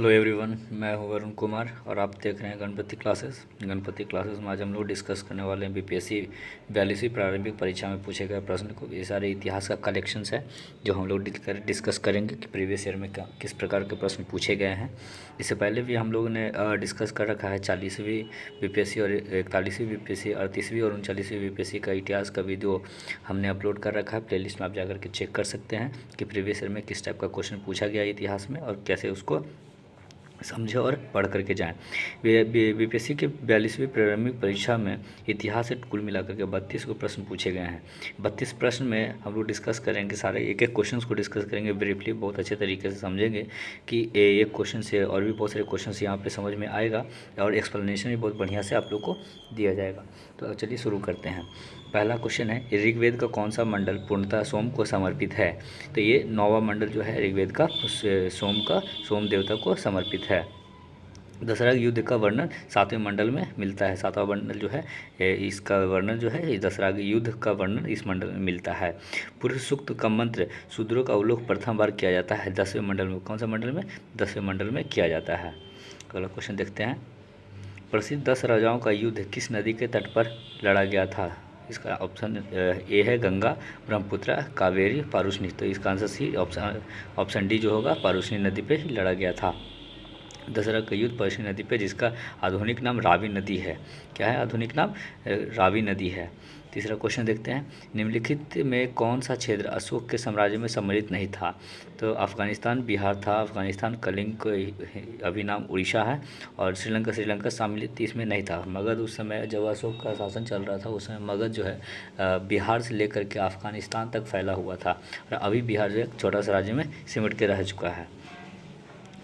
Hello everyone, मैं हूं वरुण कुमार और आप देख रहे हैं गणपति क्लासेस। गणपति क्लासेस में आज हम लोग डिस्कस करने वाले हैं बीपीएससी 42वीं प्रारंभिक परीक्षा में पूछे गए प्रश्न को। ये सारे इतिहास का कलेक्शंस है जो हम लोग डिस्कस करेंगे कि प्रीवियस ईयर में किस प्रकार के प्रश्न पूछे गए हैं। इससे पहले भी हम लोगों ने डिस्कस कर रखा है 40वीं बीपीएससी और 41वीं बीपीएससी, 38वीं और 39वीं बीपीएससी का इतिहास का वीडियो हमने अपलोड कर रखा है। प्लेलिस्ट में आप जाकर के चेक कर सकते हैं कि प्रीवियस ईयर में किस टाइप का क्वेश्चन पूछा गया इतिहास में और कैसे उसको समझे और पढ़ करके जाएं। बीपीएससी के 42वीं प्रारंभिक परीक्षा में इतिहास से कुल मिलाकर के 32 को प्रश्न पूछे गए हैं। 32 प्रश्न में हम लोग डिस्कस करेंगे, सारे एक एक क्वेश्चन को डिस्कस करेंगे ब्रीफली, बहुत अच्छे तरीके से समझेंगे कि एक क्वेश्चन से और भी बहुत सारे क्वेश्चन यहाँ पे समझ में आएगा और एक्सप्लेनेशन भी बहुत बढ़िया से आप लोग को दिया जाएगा। तो चलिए शुरू करते हैं। पहला क्वेश्चन है, ऋग्वेद का कौन सा मंडल पूर्णतः सोम को समर्पित है? तो ये 9वां मंडल जो है ऋग्वेद का सोम देवता को समर्पित है। दशहरा युद्ध का वर्णन 7वें मंडल में मिलता है। 7वां मंडल जो है इसका वर्णन जो है दशहरा युद्ध का वर्णन इस मंडल में मिलता है। पुरुष सूक्त का मंत्र शूद्रों का अवलोक प्रथम बार किया जाता है 10वें मंडल में। कौन सा मंडल में? 10वें मंडल में किया जाता है। अगला क्वेश्चन देखते हैं, प्रसिद्ध 10 राजाओं का युद्ध किस नदी के तट पर लड़ा गया था? इसका ऑप्शन ए है गंगा, ब्रह्मपुत्र, कावेरी, पारुष्णी। तो इसका आंसर सी ऑप्शन डी जो होगा पारुष्णी नदी पे लड़ा गया था दशहरा का युद्ध पारुष्णी नदी पे, जिसका आधुनिक नाम रावी नदी है। क्या है आधुनिक नाम? रावी नदी है। तीसरा क्वेश्चन देखते हैं, निम्नलिखित में कौन सा क्षेत्र अशोक के साम्राज्य में सम्मिलित नहीं था? तो अफगानिस्तान बिहार था, अफगानिस्तान कलिंग अभी नाम उड़ीसा है, और श्रीलंका सम्मिलित इसमें नहीं था। मगध उस समय जब अशोक का शासन चल रहा था उस समय मगध जो है बिहार से लेकर के अफगानिस्तान तक फैला हुआ था, और अभी बिहार जो एक छोटा सा राज्य में सिमट के रह चुका है।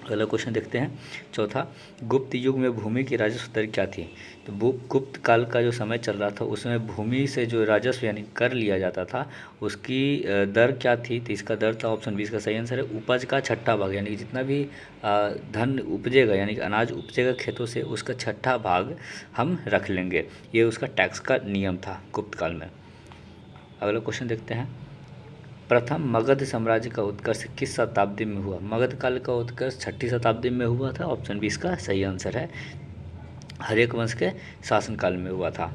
अगला क्वेश्चन देखते हैं, चौथा, गुप्त युग में भूमि की राजस्व दर क्या थी? तो गुप्त काल का जो समय चल रहा था उसमें भूमि से जो राजस्व यानी कर लिया जाता था उसकी दर क्या थी? तो इसका दर था ऑप्शन 20 का सही आंसर है उपज का छठा भाग, यानी कि जितना भी धन उपजेगा यानी कि अनाज उपजेगा खेतों से उसका छठा भाग हम रख लेंगे। ये उसका टैक्स का नियम था गुप्त काल में। अगला क्वेश्चन देखते हैं, प्रथम मगध साम्राज्य का उत्कर्ष किस शताब्दी में हुआ? मगध काल का उत्कर्ष 6ठी शताब्दी में हुआ था। ऑप्शन 20 का सही आंसर है हर्यक वंश के शासनकाल में हुआ था।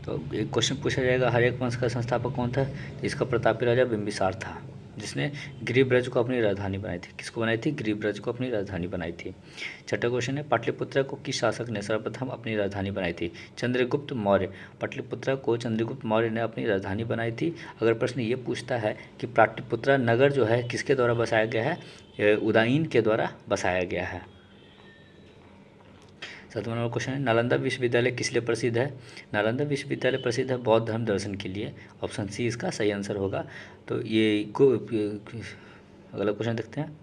तो एक क्वेश्चन पूछा जाएगा, हर्यक वंश का संस्थापक कौन था? तो इसका प्रतापी राजा बिंबिसार था, जिसने गिरिब्रज को अपनी राजधानी बनाई थी। किसको बनाई थी? गिरिब्रज को अपनी राजधानी बनाई थी। छठा क्वेश्चन है, पाटलिपुत्र को किस शासक ने सर्वप्रथम अपनी राजधानी बनाई थी? चंद्रगुप्त मौर्य। पाटलिपुत्र को चंद्रगुप्त मौर्य ने अपनी राजधानी बनाई थी। अगर प्रश्न ये पूछता है कि पाटलिपुत्र नगर जो है किसके द्वारा बसाया गया है? उदयन के द्वारा बसाया गया है। 7वां नंबर क्वेश्चन है, नालंदा विश्वविद्यालय किस लिए प्रसिद्ध है? नालंदा विश्वविद्यालय प्रसिद्ध है बौद्ध धर्म दर्शन के लिए। ऑप्शन सी इसका सही आंसर होगा। तो ये अगला क्वेश्चन देखते हैं,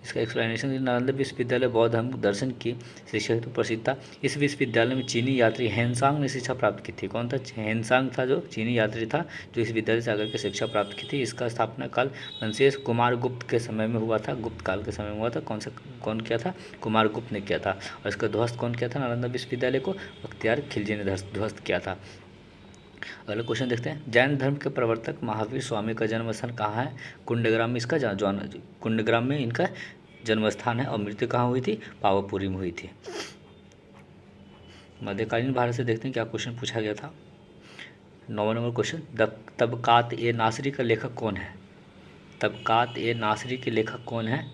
इसका एक्सप्लेनेशन, नालंदा विश्वविद्यालय बौद्ध धर्म दर्शन की शिक्षा हेतु प्रसिद्ध था। इस विश्वविद्यालय में चीनी यात्री हेनसांग ने शिक्षा प्राप्त की थी। कौन था? हेनसांग था जो चीनी यात्री था जो इस विद्यालय से आकर के शिक्षा प्राप्त की थी। इसका स्थापना काल वंशेष कुमार गुप्त के समय में हुआ था, गुप्त काल के समय में हुआ था। कौन किया था? कुमार गुप्त ने किया था। और इसका ध्वस्त कौन किया था? नालंदा विश्वविद्यालय को बख्तियार खिलजी ने ध्वस्त किया था। अगला क्वेश्चन देखते हैं, जैन धर्म के प्रवर्तक महावीर स्वामी का जन्म स्थान कहाँ है? कुंडग्राम में इसका कुंडग्राम में इनका जन्म स्थान है, और मृत्यु कहाँ हुई थी? पावापुरी में हुई थी। मध्यकालीन भारत से देखते हैं क्या क्वेश्चन पूछा गया था। 9वां नंबर क्वेश्चन, तबकात ए नासरी का लेखक कौन है? तबकात ए नासरी के लेखक कौन है?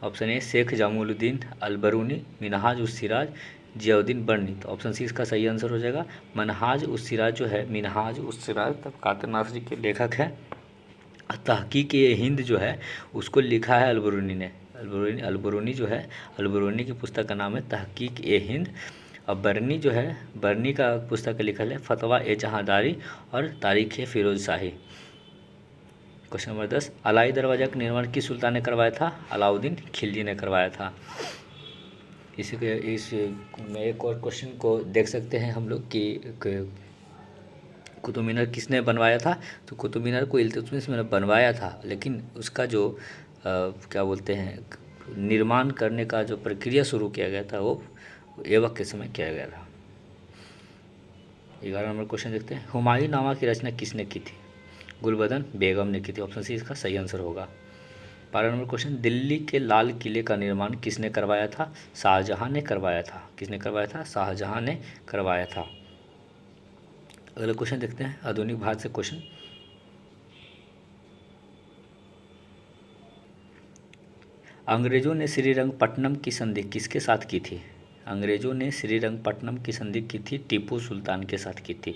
ऑप्शन ए शेख जामुलुद्दीन अलबरूनी, मिनहाज उस सिराज, जियाउद्दीन बर्नी। तो ऑप्शन सी इसका सही आंसर हो जाएगा मिनहाज उस सिराज जो है, मिनहाज उस सिराज तबकात नासरी के लेखक है। तहकीक ए हिंद जो है उसको लिखा है अलबरूनी ने। अलबरूनी जो है, अलबरूनी की पुस्तक का नाम है तहकीक ए हिंद। और बर्नी जो है, बर्नी का पुस्तक लिखा है फतवा ए जहांदारी और तारीख ए फिरोज शाही। क्वेश्चन नंबर 10, अलाई दरवाज़ा का निर्माण किस सुल्तान ने करवाया था? अलाउद्दीन खिलजी ने करवाया था। इस में एक और क्वेश्चन को देख सकते हैं हम लोग कि कुतुब मीनार किसने बनवाया था? तो कुतुब मीनार को इल्तुतमिश ने बनवाया था, लेकिन उसका जो क्या बोलते हैं निर्माण करने का जो प्रक्रिया शुरू किया गया था वो ऐबक के समय किया गया था। 11 नंबर क्वेश्चन देखते हैं, हुमायूं नामा की रचना किसने की थी? गुलबदन बेगम ने की थी। ऑप्शन सी इसका सही आंसर होगा। 12 नंबर क्वेश्चन, दिल्ली के लाल किले का निर्माण किसने करवाया था? शाहजहां ने करवाया था। किसने करवाया था? शाहजहां ने करवाया था। अगला क्वेश्चन देखते हैं आधुनिक भारत से क्वेश्चन। अंग्रेजों ने श्रीरंगपट्टनम की संधि किसके साथ की थी? अंग्रेजों ने श्रीरंगपट्टनम की संधि की थी टीपू सुल्तान के साथ की थी।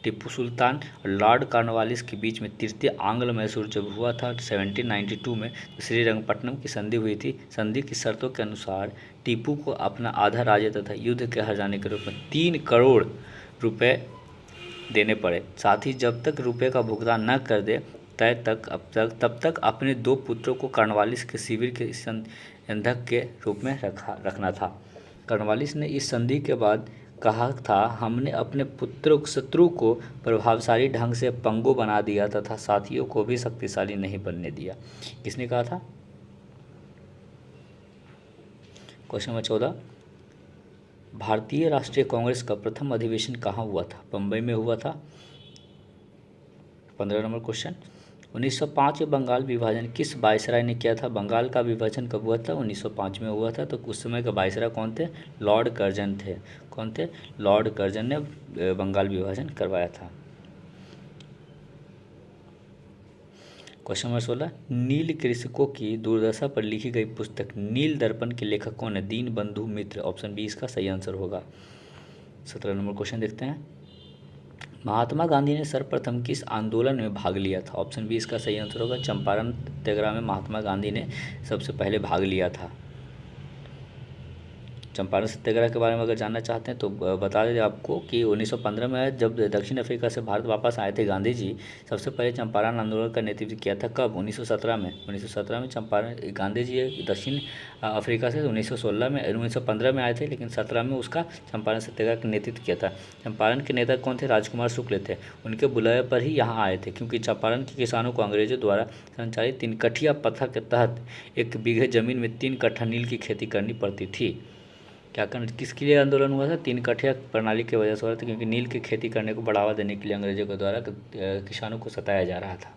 टीपू सुल्तान और लॉर्ड कॉर्नवालिस के बीच में तृतीय आंग्ल मैसूर जब हुआ था 1792 में, तो श्रीरंगपट्टनम की संधि हुई थी। संधि की शर्तों के अनुसार टीपू को अपना आधा राज्य तथा युद्ध के हर्जाने के रूप में 3 करोड़ रुपए देने पड़े। साथ ही जब तक रुपए का भुगतान न कर दे तब तक अपने 2 पुत्रों को कॉर्नवालिस के शिविर के संरक्षक के रूप में रखना था। कॉर्नवालिस ने इस संधि के बाद कहा था, हमने अपने पुत्र शत्रु को प्रभावशाली ढंग से पंगु बना दिया तथा साथियों को भी शक्तिशाली नहीं बनने दिया। किसने कहा था? क्वेश्चन नंबर 14, भारतीय राष्ट्रीय कांग्रेस का प्रथम अधिवेशन कहाँ हुआ था? बम्बई में हुआ था। 15 नंबर क्वेश्चन, 1905 में बंगाल विभाजन किस वायसराय ने किया था? बंगाल का विभाजन कब हुआ था? 1905 में हुआ था। तो उस समय का वायसराय कौन थे? लॉर्ड कर्जन थे। कौन थे? लॉर्ड कर्जन ने बंगाल विभाजन करवाया था। क्वेश्चन नंबर 16, नील कृषकों की दुर्दशा पर लिखी गई पुस्तक नील दर्पण के लेखक कौन है? दीनबंधु मित्र। ऑप्शन बी इसका सही आंसर होगा। 17 नंबर क्वेश्चन देखते हैं, महात्मा गांधी ने सर्वप्रथम किस आंदोलन में भाग लिया था? ऑप्शन बी इसका सही आंसर होगा। चंपारण सत्याग्रह में महात्मा गांधी ने सबसे पहले भाग लिया था। चंपारण सत्याग्रह के बारे में अगर जानना चाहते हैं तो बता दें आपको कि 1915 में जब दक्षिण अफ्रीका से भारत वापस आए थे गांधी जी, सबसे पहले चंपारण आंदोलन का नेतृत्व किया था। कब? 1917 में। 1917 में चंपारण गांधी जी दक्षिण अफ्रीका से 1915 में आए थे, लेकिन 17 में उसका चंपारण सत्याग्रह का नेतृत्व किया था। चंपारण के नेता कौन थे? राजकुमार शुक्ल थे। उनके बुलावे पर ही यहाँ आए थे, क्योंकि चंपारण के किसानों को अंग्रेजों द्वारा संचालित 3 कठिया प्रथा के तहत 1 बीघे जमीन में 3 कट्ठा नील की खेती करनी पड़ती थी। क्या करना, किसके लिए आंदोलन हुआ था? 3 कठिया प्रणाली की वजह से हुआ था, क्योंकि नील की खेती करने को बढ़ावा देने के लिए अंग्रेजों के द्वारा किसानों को सताया जा रहा था।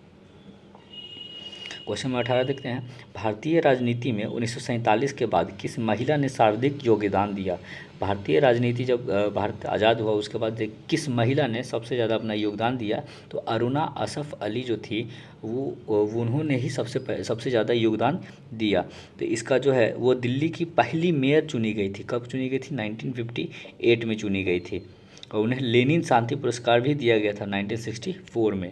क्वेश्चन नंबर 18 देखते हैं, भारतीय राजनीति में 1947 के बाद किस महिला ने सर्वाधिक योगदान दिया? भारतीय राजनीति जब भारत आज़ाद हुआ उसके बाद किस महिला ने सबसे ज़्यादा अपना योगदान दिया? तो अरुणा असफ अली जो थी उन्होंने ही सबसे ज़्यादा योगदान दिया। तो इसका जो है वो दिल्ली की पहली मेयर चुनी गई थी। कब चुनी गई थी? 1958 में चुनी गई थी। और उन्हें लेनिन शांति पुरस्कार भी दिया गया था 1964 में।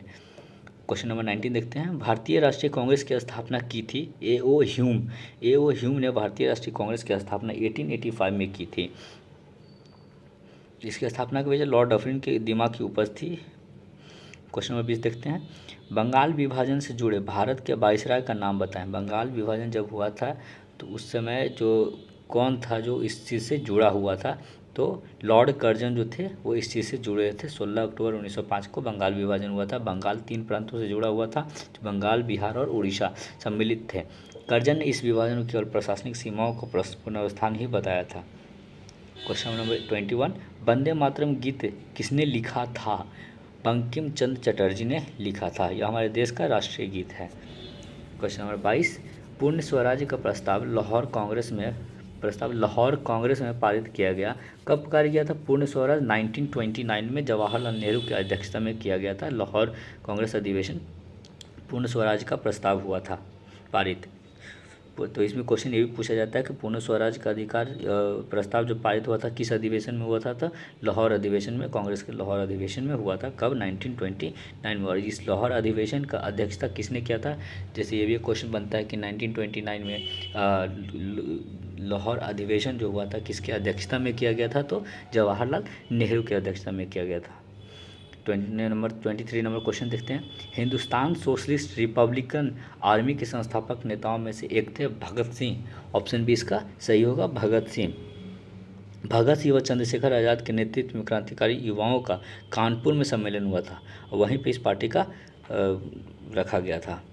क्वेश्चन नंबर 19 देखते हैं, भारतीय राष्ट्रीय कांग्रेस की स्थापना की थी A.O. ह्यूम। A.O. ह्यूम ने भारतीय राष्ट्रीय कांग्रेस की स्थापना 1885 में की थी। इसकी स्थापना की वजह लॉर्ड डफरिन के दिमाग की उपज थी। क्वेश्चन नंबर 20 देखते हैं, बंगाल विभाजन से जुड़े भारत के वायसराय का नाम बताएं। बंगाल विभाजन जब हुआ था तो उस समय जो कौन था जो इस चीज़ से जुड़ा हुआ था? तो लॉर्ड कर्जन जो थे वो इस चीज़ से जुड़े थे। 16 अक्टूबर 1905 को बंगाल विभाजन हुआ था। बंगाल 3 प्रांतों से जुड़ा हुआ था, जो बंगाल, बिहार और उड़ीसा सम्मिलित थे। कर्जन ने इस विभाजन को केवल प्रशासनिक सीमाओं का पुनर्स्थान ही बताया था। क्वेश्चन नंबर 21, वंदे मातरम गीत किसने लिखा था? बंकिम चंद्र चटर्जी ने लिखा था। यह हमारे देश का राष्ट्रीय गीत है। क्वेश्चन नंबर 22, पूर्ण स्वराज्य का प्रस्ताव लाहौर कांग्रेस में पारित किया गया। कब पारित किया था पूर्ण स्वराज? 1929 में जवाहरलाल नेहरू की अध्यक्षता में किया गया था लाहौर कांग्रेस अधिवेशन। पूर्ण स्वराज का प्रस्ताव हुआ था पारित। तो इसमें क्वेश्चन ये भी पूछा जाता है कि पूर्ण स्वराज का अधिकार प्रस्ताव जो पारित हुआ था किस अधिवेशन में हुआ था? तो लाहौर अधिवेशन में, कांग्रेस के लाहौर अधिवेशन में हुआ था। कब? 1929 में। और इस लाहौर अधिवेशन का अध्यक्षता किसने किया था? जैसे ये भी क्वेश्चन बनता है कि 1929 में लाहौर अधिवेशन जो हुआ था किसके अध्यक्षता में किया गया था? तो जवाहरलाल नेहरू की अध्यक्षता में किया गया था। 23 नंबर क्वेश्चन देखते हैं, हिंदुस्तान सोशलिस्ट रिपब्लिकन आर्मी के संस्थापक नेताओं में से एक थे भगत सिंह। ऑप्शन बी इसका सही होगा, भगत सिंह। भगत सिंह व चंद्रशेखर आज़ाद के नेतृत्व में क्रांतिकारी युवाओं का कानपुर में सम्मेलन हुआ था और वहीं पर इस पार्टी का रखा गया था।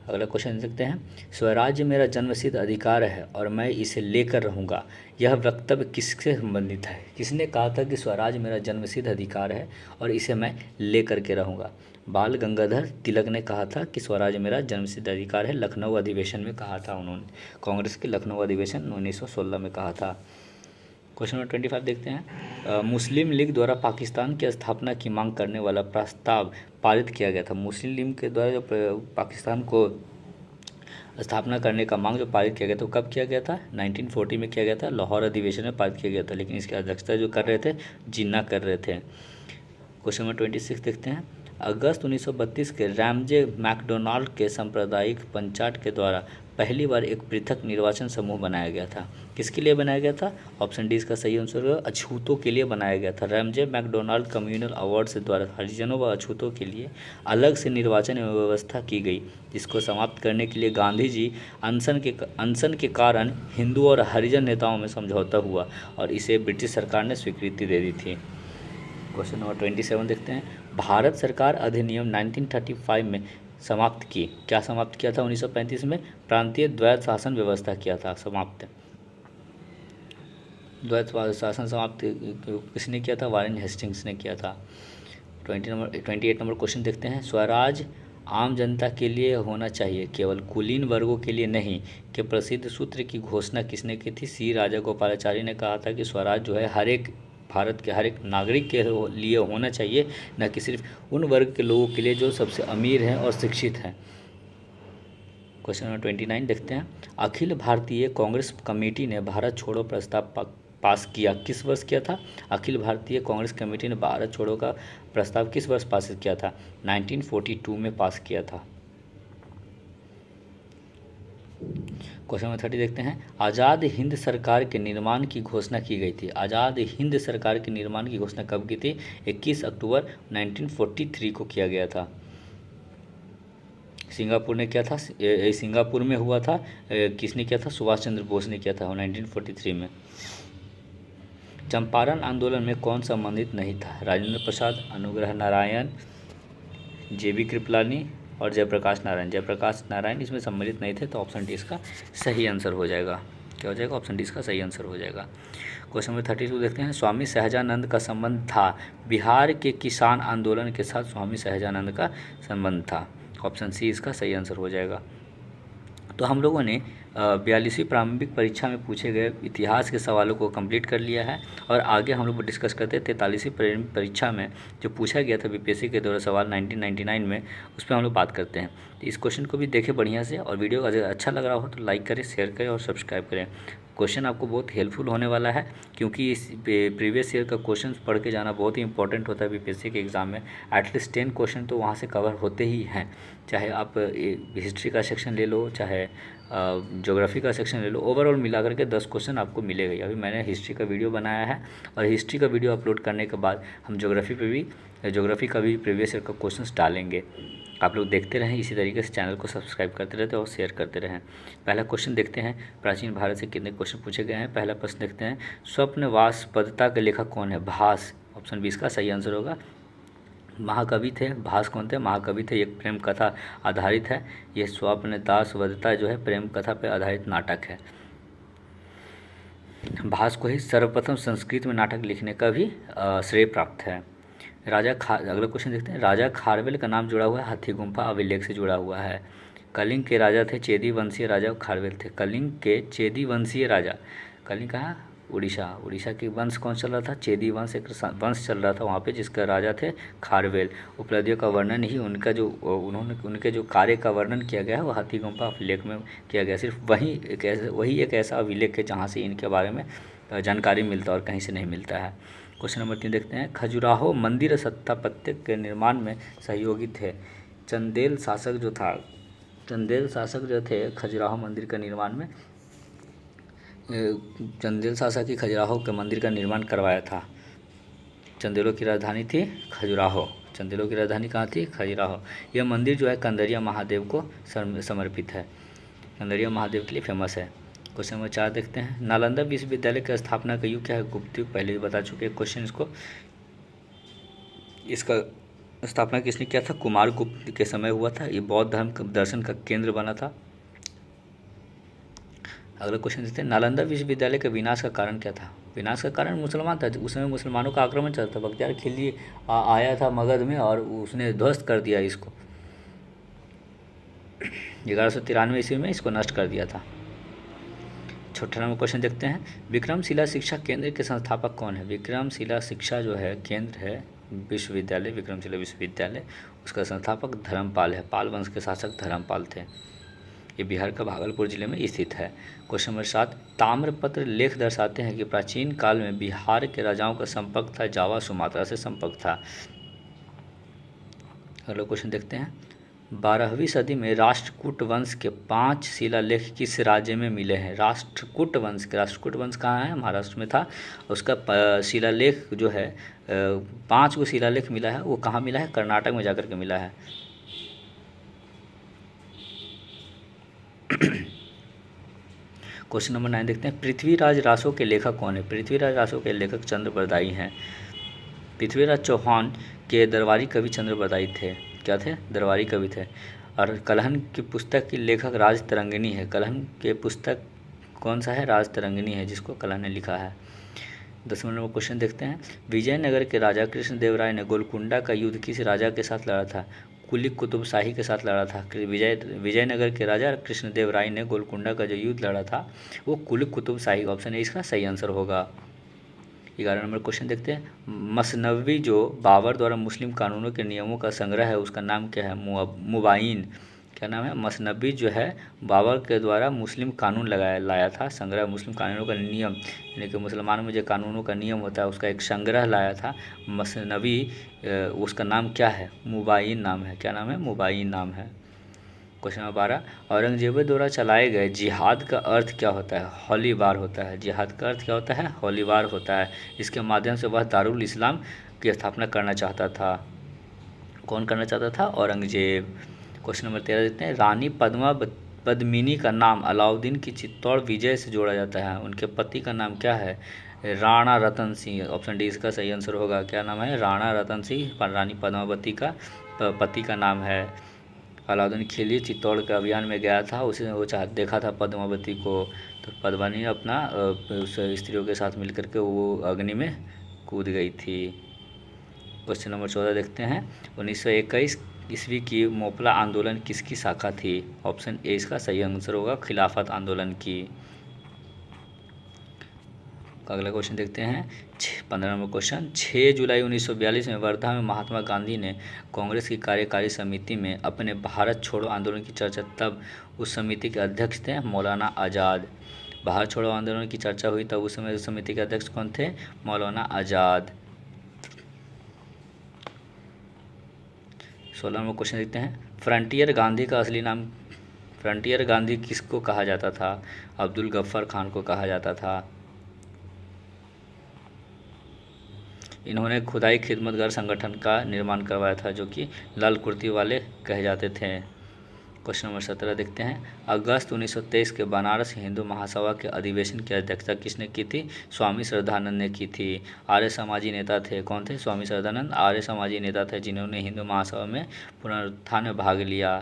अगला क्वेश्चन देखते हैं, स्वराज्य मेरा जन्मसिद्ध अधिकार है और मैं इसे लेकर रहूँगा। यह वक्तव्य किससे संबंधित है? किसने कहा था कि स्वराज मेरा जन्मसिद्ध अधिकार है और इसे मैं लेकर के रहूँगा? बाल गंगाधर तिलक ने कहा था कि स्वराज मेरा जन्मसिद्ध अधिकार है, लखनऊ अधिवेशन में कहा था उन्होंने। कांग्रेस के लखनऊ अधिवेशन 1916 में कहा था। क्वेश्चन नंबर 25 देखते हैं। मुस्लिम लीग द्वारा पाकिस्तान की स्थापना की मांग करने वाला प्रस्ताव पारित किया गया था। मुस्लिम लीग के द्वारा जो पाकिस्तान को स्थापना करने का मांग जो पारित किया गया था, तो कब किया गया था? 1940 में किया गया था, लाहौर अधिवेशन में पारित किया गया था। लेकिन इसकी अध्यक्षता जो कर रहे थे, जिन्ना कर रहे थे। क्वेश्चन नंबर 26 देखते हैं। अगस्त 1932 के रैमजे मैकडोनाल्ड के सांप्रदायिक पंचायत के द्वारा पहली बार एक पृथक निर्वाचन समूह बनाया गया था। किसके लिए बनाया गया था? ऑप्शन डी इसका सही आंसर होगा, अछूतों के लिए बनाया गया था। रैमजे मैकडोनाल्ड कम्युनल अवार्ड से द्वारा हरिजनों व अछूतों के लिए अलग से निर्वाचन व्यवस्था की गई, जिसको समाप्त करने के लिए गांधी जी अनशन के कारण हिंदू और हरिजन नेताओं में समझौता हुआ और इसे ब्रिटिश सरकार ने स्वीकृति दे दी थी। क्वेश्चन नंबर 27 देखते हैं। भारत सरकार अधिनियम 1935 में समाप्त की। क्या समाप्त किया था? 1935 में प्रांतीय द्वैत शासन व्यवस्था किया था समाप्त। द्वैत शासन समाप्त किसने किया था? वारेन हेस्टिंग्स ने किया था। 28 नंबर क्वेश्चन देखते हैं। स्वराज आम जनता के लिए होना चाहिए, केवल कुलीन वर्गों के लिए नहीं, के प्रसिद्ध सूत्र की घोषणा किसने की थी? सी राजागोपालाचारी ने कहा था कि स्वराज जो है भारत के हर एक नागरिक के लिए होना चाहिए, न कि सिर्फ उन वर्ग के लोगों के लिए जो सबसे अमीर हैं और शिक्षित हैं। क्वेश्चन नंबर 29 देखते हैं। अखिल भारतीय कांग्रेस कमेटी ने भारत छोड़ो प्रस्ताव पास किया, किस वर्ष किया था? अखिल भारतीय कांग्रेस कमेटी ने भारत छोड़ो का प्रस्ताव किस वर्ष पास किया था? 1942 में पास किया था। क्वेश्चन नंबर 30 देखते हैं। आज़ाद हिंद सरकार के निर्माण की घोषणा की गई थी। आज़ाद हिंद सरकार के निर्माण की घोषणा कब की थी? 21 अक्टूबर 1943 को किया गया था। सिंगापुर ने किया था, सिंगापुर में हुआ था। किसने किया था? सुभाष चंद्र बोस ने किया था 1943 में। चंपारण आंदोलन में कौन संबंधित नहीं था? राजेंद्र प्रसाद, अनुग्रह नारायण, जेबी कृपलानी और जयप्रकाश नारायण। जयप्रकाश नारायण इसमें सम्मिलित नहीं थे, तो ऑप्शन डी इसका सही आंसर हो जाएगा। क्या हो जाएगा? ऑप्शन डी इसका सही आंसर हो जाएगा। क्वेश्चन नंबर 32 देखते हैं। स्वामी सहजानंद का संबंध था बिहार के किसान आंदोलन के साथ, स्वामी सहजानंद का संबंध था। ऑप्शन सी इसका सही आंसर हो जाएगा। तो हम लोगों ने 42वीं प्रारंभिक परीक्षा में पूछे गए इतिहास के सवालों को कंप्लीट कर लिया है और आगे हम लोग डिस्कस करते हैं 43वीं परीक्षा में जो पूछा गया था बीपीएससी के द्वारा सवाल 1999 में, उस पर हम लोग बात करते हैं। तो इस क्वेश्चन को भी देखें बढ़िया से, और वीडियो अगर अच्छा लग रहा हो तो लाइक करें, शेयर करें और सब्सक्राइब करें। क्वेश्चन आपको बहुत हेल्पफुल होने वाला है, क्योंकि इस प्रीवियस ईयर का क्वेश्चन पढ़ के जाना बहुत ही इंपॉर्टेंट होता है बीपीएससी के एग्ज़ाम में। एटलीस्ट 10 क्वेश्चन तो वहाँ से कवर होते ही हैं, चाहे आप हिस्ट्री का सेक्शन ले लो, चाहे ज्योग्राफी का सेक्शन ले लो। ओवरऑल मिला करके 10 क्वेश्चन आपको मिलेगा ही। अभी मैंने हिस्ट्री का वीडियो बनाया है और हिस्ट्री का वीडियो अपलोड करने के बाद हम ज्योग्राफी का भी प्रीवियस ईयर का क्वेश्चंस डालेंगे। आप लोग देखते रहें, इसी तरीके से चैनल को सब्सक्राइब करते रहते और शेयर करते रहें। पहला क्वेश्चन देखते हैं, प्राचीन भारत से कितने क्वेश्चन पूछे गए हैं। पहला प्रश्न देखते हैं, स्वप्नवास पदता के लेखक कौन है? भास। ऑप्शन 20 का सही आंसर होगा। महाकवि थे, भास कौन थे? महाकवि थे। एक प्रेम कथा आधारित है। ये स्वप्नदास वदता जो है प्रेम कथा पर आधारित नाटक है। भास को ही सर्वप्रथम संस्कृत में नाटक लिखने का भी श्रेय प्राप्त है। अगला क्वेश्चन देखते हैं, राजा खारवेल का नाम जुड़ा हुआ है हाथी गुम्फा अभिलेख से जुड़ा हुआ है। कलिंग के राजा थे चेदी वंशीय राजा खारवेल थे। कलिंग के चेदी वंशीय राजा, कलिंग कहाँ? उड़ीसा के वंश कौन चल रहा था? चेदी वंश, एक वंश चल रहा था वहाँ पे, जिसका राजा थे खारवेल। उपलब्धियों का वर्णन ही उनके जो कार्य का वर्णन किया गया है वो हाथी गुम्फा अभिलेख में किया गया। सिर्फ वही एक ऐसा अभिलेख है जहाँ से इनके बारे में जानकारी मिलता है और कहीं से नहीं मिलता है। क्वेश्चन नंबर 3 देखते हैं, खजुराहो मंदिर स्थापत्य के निर्माण में सहयोगी थे। चंदेल शासक जो थे खजुराहो मंदिर का निर्माण में, चंदेल शासक ही खजुराहो के मंदिर का निर्माण करवाया था। चंदेलों की राजधानी थी खजुराहो। चंदेलों की राजधानी कहाँ थी? खजुराहो। यह मंदिर जो है कंदरिया महादेव को समर्पित है, कंदरिया महादेव के लिए फेमस है। क्वेश्चन नंबर 4 देखते हैं, नालंदा विश्वविद्यालय की स्थापना का युग क्या है? गुप्त युग। पहले भी बता चुके हैं क्वेश्चन इसका स्थापना किसने किया था? कुमार गुप्त के समय हुआ था। ये बौद्ध धर्म दर्शन का केंद्र बना था। अगला क्वेश्चन देखते हैं, नालंदा विश्वविद्यालय के विनाश का कारण क्या था? विनाश का कारण मुसलमान था। उस समय मुसलमानों का आक्रमण चलता था। बख्तियार खिलजी आया था मगध में और उसने ध्वस्त कर दिया इसको। 1193 ईस्वी में इसको नष्ट कर दिया था। 18वां क्वेश्चन देखते हैं, विक्रमशिला शिक्षा केंद्र के संस्थापक कौन है? विक्रमशिला शिक्षा जो है केंद्र है विश्वविद्यालय, विक्रमशिला विश्वविद्यालय, उसका संस्थापक धर्मपाल है। पाल वंश के शासक धर्मपाल थे। ये बिहार का भागलपुर जिले में स्थित है। क्वेश्चन नंबर 7, ताम्रपत्र लेख दर्शाते हैं कि प्राचीन काल में बिहार के राजाओं का संपर्क था जावा सुमात्रा से संपर्क था। अगला क्वेश्चन देखते हैं, 12वीं सदी में राष्ट्रकूट वंश के 5 शिलालेख किस राज्य में मिले हैं? राष्ट्रकूट वंश कहाँ है? महाराष्ट्र में था। उसका शिलालेख जो है 5 को शिलालेख मिला है, वो कहाँ मिला है? कर्नाटक में जाकर के मिला है। क्वेश्चन नंबर 9 देखते हैं, पृथ्वीराज रासो के लेखक कौन है? पृथ्वीराज रासो के लेखक चंद्रबरदाई हैं। पृथ्वीराज चौहान के दरबारी कवि चंद्रबरदाई थे। क्या थे? दरबारी कवि थे। और कलहन की पुस्तक की लेखक राजतरंगिणी है। कलहन के पुस्तक कौन सा है? राजतरंगिणी है, जिसको कलहन ने लिखा है। 10वां नंबर क्वेश्चन देखते हैं, विजयनगर के राजा कृष्णदेवराय ने गोलकुंडा का युद्ध किस राजा के साथ लड़ा था? कुली कुतुब शाही के साथ लड़ा था। विजयनगर के राजा कृष्णदेवराय ने गोलकुंडा का जो युद्ध लड़ा था वो कुली कुतुब शाही। ऑप्शन ए इसका सही आंसर होगा। 11 नंबर क्वेश्चन देखते हैं, मसनवी जो बाबर द्वारा मुस्लिम कानूनों के नियमों का संग्रह है उसका नाम क्या है? मुबाइन। क्या नाम है? मसनवी जो है बाबर के द्वारा मुस्लिम कानून लाया था, संग्रह मुस्लिम कानूनों का नियम, यानी कि मुसलमानों में जो कानूनों का नियम होता है उसका एक संग्रह लाया था मसनवी। उसका नाम क्या है? मुबाइन नाम है। क्या नाम है? मुबाइन नाम है। क्वेश्चन नंबर 12, औरंगजेब द्वारा चलाए गए जिहाद का अर्थ क्या होता है? होली वार होता है। जिहाद का अर्थ क्या होता है? होली वार होता है। इसके माध्यम से वह दारुल इस्लाम की स्थापना करना चाहता था। कौन करना चाहता था? औरंगजेब। क्वेश्चन नंबर 13 देखते हैं, रानी पद्मिनी का नाम अलाउद्दीन की चित्तौड़ विजय से जोड़ा जाता है। उनके पति का नाम क्या है? राणा रतन सिंह। ऑप्शन डी इसका सही आंसर होगा। क्या नाम है? राणा रतन सिंह रानी पद्मावती का पति का नाम है। अलाउद्दीन खिलजी चित्तौड़ के अभियान में गया था, उसने वो देखा था पद्मावती को, तो पद्मिनी अपना उस स्त्रियों के साथ मिलकर के वो अग्नि में कूद गई थी। क्वेश्चन नंबर 14 देखते हैं, 1921 ईस्वी की मोपला आंदोलन किसकी शाखा थी? ऑप्शन ए इसका सही आंसर होगा, खिलाफत आंदोलन की। अगला क्वेश्चन देखते हैं, 15 नंबर क्वेश्चन, 6 जुलाई 1942 में वर्धा में महात्मा गांधी ने कांग्रेस की कार्यकारी समिति में अपने भारत छोड़ो आंदोलन की चर्चा, तब उस समिति के अध्यक्ष थे मौलाना आज़ाद। भारत छोड़ो आंदोलन की चर्चा हुई तब उस समय उस समिति के अध्यक्ष कौन थे? मौलाना आज़ाद। 16 नंबर क्वेश्चन देखते हैं, फ्रंटियर गांधी का असली नाम, फ्रंटियर गांधी किसको कहा जाता था? अब्दुल गफ्फार खान को कहा जाता था। इन्होंने खुदाई खिदमतगार संगठन का निर्माण करवाया था, जो कि लाल कुर्ती वाले कहे जाते थे। क्वेश्चन नंबर 17 देखते हैं, अगस्त 1923 के बनारस हिंदू महासभा के अधिवेशन की अध्यक्षता किसने की थी? स्वामी श्रद्धानंद ने की थी। आर्य समाजी नेता थे। कौन थे? स्वामी श्रद्धानंद आर्य समाजी नेता थे, जिन्होंने हिंदू महासभा में पुनरुत्थान में भाग लिया।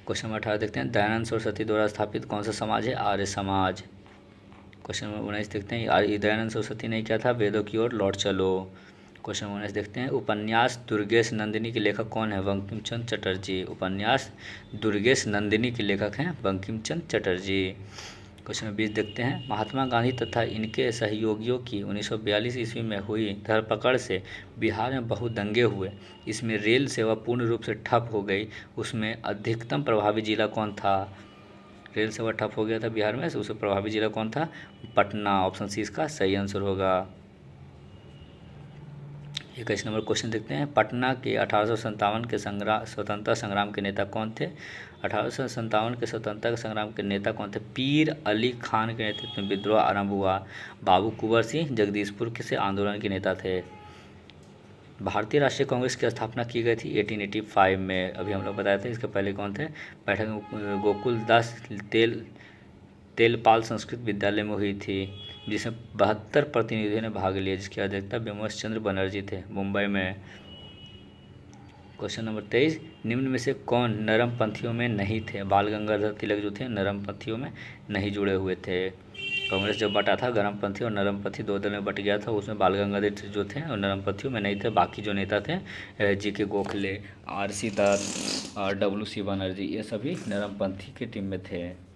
क्वेश्चन नंबर 18 देखते हैं, दयानंद सरस्वती द्वारा स्थापित कौन सा समाज है? आर्य समाज। क्वेश्चन नंबर 19 देखते हैं, दयानंद सरस्वती ने क्या था? वेदों की ओर लौट चलो। क्वेश्चन नंबर 19 देखते हैं, उपन्यास दुर्गेश नंदिनी के लेखक कौन है? बंकिम चंद्र चटर्जी। उपन्यास दुर्गेश नंदिनी के लेखक हैं बंकिम चंद्र चटर्जी। क्वेश्चन नंबर 20 देखते हैं, महात्मा गांधी तथा इनके सहयोगियों की 1942 ईस्वी में हुई धरपकड़ से बिहार में बहुत दंगे हुए। इसमें रेल सेवा पूर्ण रूप से ठप हो गई। उसमें अधिकतम प्रभावी जिला कौन था? रेल सेवा ठप हो गया था बिहार में, उससे प्रभावी जिला कौन था? पटना। ऑप्शन सी इसका सही आंसर होगा। 21 नंबर क्वेश्चन देखते हैं, पटना के 1857 के स्वतंत्रता संग्राम के नेता कौन थे? 1857 के स्वतंत्रता संग्राम के नेता कौन थे? पीर अली खान के नेतृत्व में विद्रोह आरंभ हुआ। बाबू कुंवर सिंह जगदीशपुर के से आंदोलन के नेता थे। भारतीय राष्ट्रीय कांग्रेस की स्थापना की गई थी 1885 में। अभी हम लोग बताए थे, इसके पहले कौन थे? बैठक गोकुल दास तेलपाल संस्कृत विद्यालय में हुई थी, जिसमें 72 प्रतिनिधियों ने भाग लिया, जिसकी अध्यक्षता बिमल चंद्र बनर्जी थे, मुंबई में। क्वेश्चन नंबर 23, निम्न में से कौन नरमपंथियों में नहीं थे? बाल गंगाधर तिलक जो थे नरमपंथियों में नहीं जुड़े हुए थे। कांग्रेस जब बटा था गर्मपंथी और नरमपंथी दो दल में बट गया था, उसमें बाल गंगाधर जो थे और नरमपंथियों में नहीं थे। बाकी जो नेता थे जी.के. गोखले, R.C. दत्त और W.C. बनर्जी, ये सभी नरमपंथी की टीम में थे।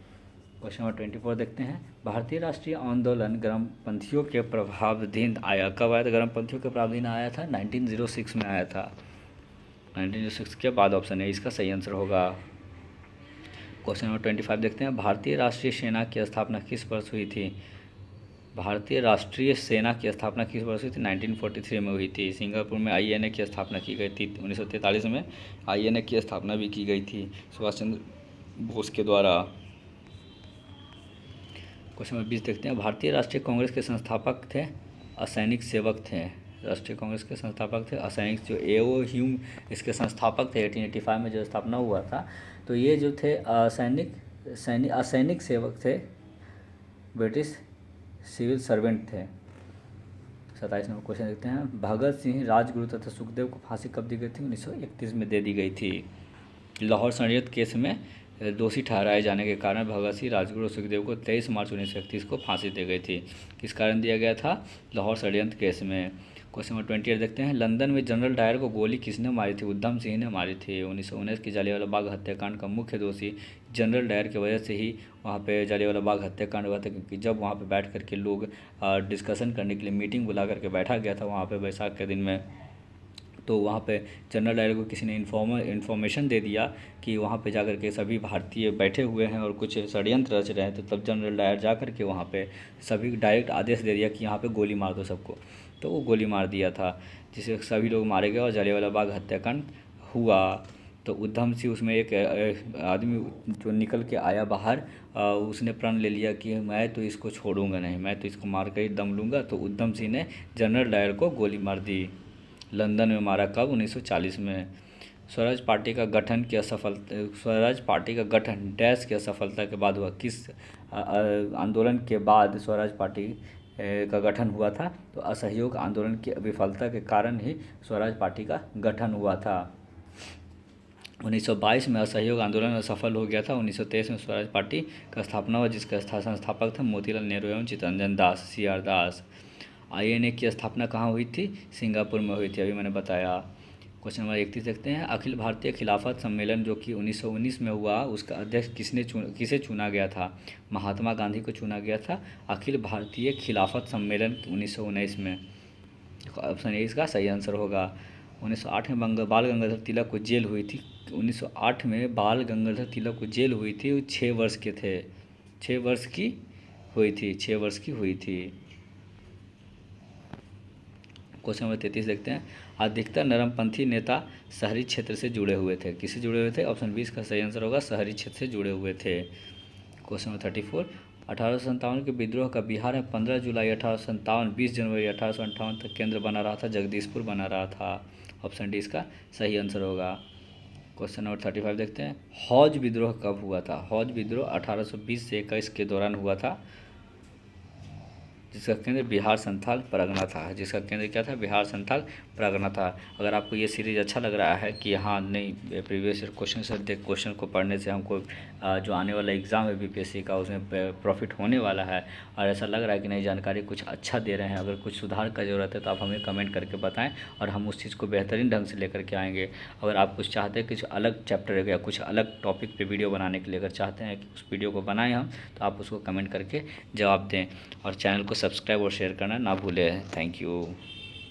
क्वेश्चन नंबर 24 देखते हैं। भारतीय राष्ट्रीय आंदोलन गर्मपंथियों के प्रभावाधीन आया। कब आया था? गर्मपंथियों के प्रभावाधीन आया था 1906 में आया था। 1906 के बाद ऑप्शन है इसका सही आंसर होगा। क्वेश्चन नंबर 25 देखते हैं। भारतीय राष्ट्रीय सेना की स्थापना किस वर्ष हुई थी? भारतीय राष्ट्रीय सेना की स्थापना किस वर्ष हुई थी? 1943 में हुई थी। सिंगापुर में INA की स्थापना की गई थी। 1943 में INA की स्थापना भी की गई थी सुभाष चंद्र बोस के द्वारा। क्वेश्चन नंबर 20 देखते हैं। भारतीय राष्ट्रीय कांग्रेस के संस्थापक थे, असैनिक सेवक थे। राष्ट्रीय कांग्रेस के संस्थापक थे असैनिक, जो A.O. ह्यूम इसके संस्थापक थे। 1885 में जो स्थापना हुआ था, तो ये जो थे असैनिक सेवक थे, ब्रिटिश सिविल सर्वेंट थे। 27 नंबर क्वेश्चन देखते हैं। भगत सिंह, राजगुरु तथा सुखदेव को फांसी कब दी गई थी? 1931 में दे दी गई थी। लाहौर षड्यंत्र केस में दोषी ठहराए जाने के कारण भगत सिंह, राजगुरु और सुखदेव को 23 मार्च 1931 को फांसी दी गई थी। किस कारण दिया गया था? लाहौर षड्यंत्र केस में। क्वेश्चन नंबर 28 देखते हैं। लंदन में जनरल डायर को गोली किसने मारी थी? उधम सिंह ने मारी थी। 1919 की जलियांवाला बाग हत्याकांड का मुख्य दोषी जनरल डायर की वजह से ही वहाँ पे जलियांवाला बाग हत्याकांड हुआ था, क्योंकि जब वहाँ पे बैठ करके लोग डिस्कशन करने के लिए मीटिंग बुला करके बैठा गया था वहाँ पे बैसाख के दिन में, तो वहाँ पे जनरल डायर को किसी ने इन्फॉर्मेशन दे दिया कि वहाँ पे जाकर के सभी भारतीय बैठे हुए हैं और कुछ षड्यंत्र रच रहे हैं। तो तब जनरल डायर जा कर के वहाँ पे सभी डायरेक्ट आदेश दे दिया कि यहाँ पे गोली मार दो सबको, तो वो गोली मार दिया था, जिससे सभी लोग मारे गए और जलियांवाला बाग हत्याकांड हुआ। तो उधम सिंह उसमें एक आदमी जो निकल के आया बाहर, उसने प्रण ले लिया कि मैं तो इसको छोड़ूंगा नहीं, मैं तो इसको मार कर ही दम लूँगा। तो उधम सिंह ने जनरल डायर को गोली मार दी। लंदन में मारा कब? 1940 में। स्वराज पार्टी का गठन की असफलता, स्वराज पार्टी का गठन डैश की असफलता के बाद हुआ? किस आंदोलन के बाद स्वराज पार्टी का गठन हुआ था? तो असहयोग आंदोलन की विफलता के कारण ही स्वराज पार्टी का गठन हुआ था। 1922 में असहयोग आंदोलन असफल हो गया था। 1923 में स्वराज पार्टी का स्थापना हुआ, जिसका संस्थापक था मोतीलाल नेहरू एवं चित्तरंजन दास, CR दास। INA की स्थापना कहाँ हुई थी? सिंगापुर में हुई थी, अभी मैंने बताया। क्वेश्चन नंबर 31 देखते हैं। अखिल भारतीय खिलाफत सम्मेलन जो कि 1919 में हुआ, उसका अध्यक्ष किसे चुना गया था? महात्मा गांधी को चुना गया था अखिल भारतीय खिलाफत सम्मेलन 1919 में। ऑप्शन ए इसका सही आंसर होगा। 1908 में बाल गंगाधर तिलक को जेल हुई थी। 1908 में बाल गंगाधर तिलक को जेल हुई थी, वो 6 वर्ष के थे। 6 वर्ष की हुई थी, 6 वर्ष की हुई थी। क्वेश्चन नंबर 33 देखते हैं। अधिकतर नरमपंथी नेता शहरी क्षेत्र से जुड़े हुए थे। किससे जुड़े हुए थे? ऑप्शन बी इसका सही आंसर होगा, शहरी क्षेत्र से जुड़े हुए थे। Question number 34। 1857 के विद्रोह का बिहार में 15 जुलाई 1857, 20 जनवरी 1858 तक केंद्र बना रहा था, जगदीशपुर बना रहा था। ऑप्शन डी इसका सही आंसर होगा। क्वेश्चन नंबर 35 देखते हैं। हौज विद्रोह कब हुआ था? हौज विद्रोह 1820 से 21 के दौरान हुआ था, जिसका केंद्र बिहार संथाल परगना था। जिसका केंद्र क्या था? बिहार संथाल परगना था। अगर आपको ये सीरीज़ अच्छा लग रहा है कि हाँ नहीं प्रीवियस ईयर क्वेश्चन से क्वेश्चन को पढ़ने से हमको जो आने वाला एग्ज़ाम है BPSC का, उसमें प्रॉफिट होने वाला है, और ऐसा लग रहा है कि नई जानकारी कुछ अच्छा दे रहे हैं, अगर कुछ सुधार का ज़रूरत है तो आप हमें कमेंट करके बताएं और हम उस चीज़ को बेहतरीन ढंग से लेकर के आएंगे। अगर आप कुछ चाहते हैं, कुछ अलग चैप्टर या कुछ अलग टॉपिक पे वीडियो बनाने के लिए अगर चाहते हैं कि उस वीडियो को बनाएं हम, तो आप उसको कमेंट करके जवाब दें, और चैनल को सब्सक्राइब और शेयर करना ना भूलें। Thank you.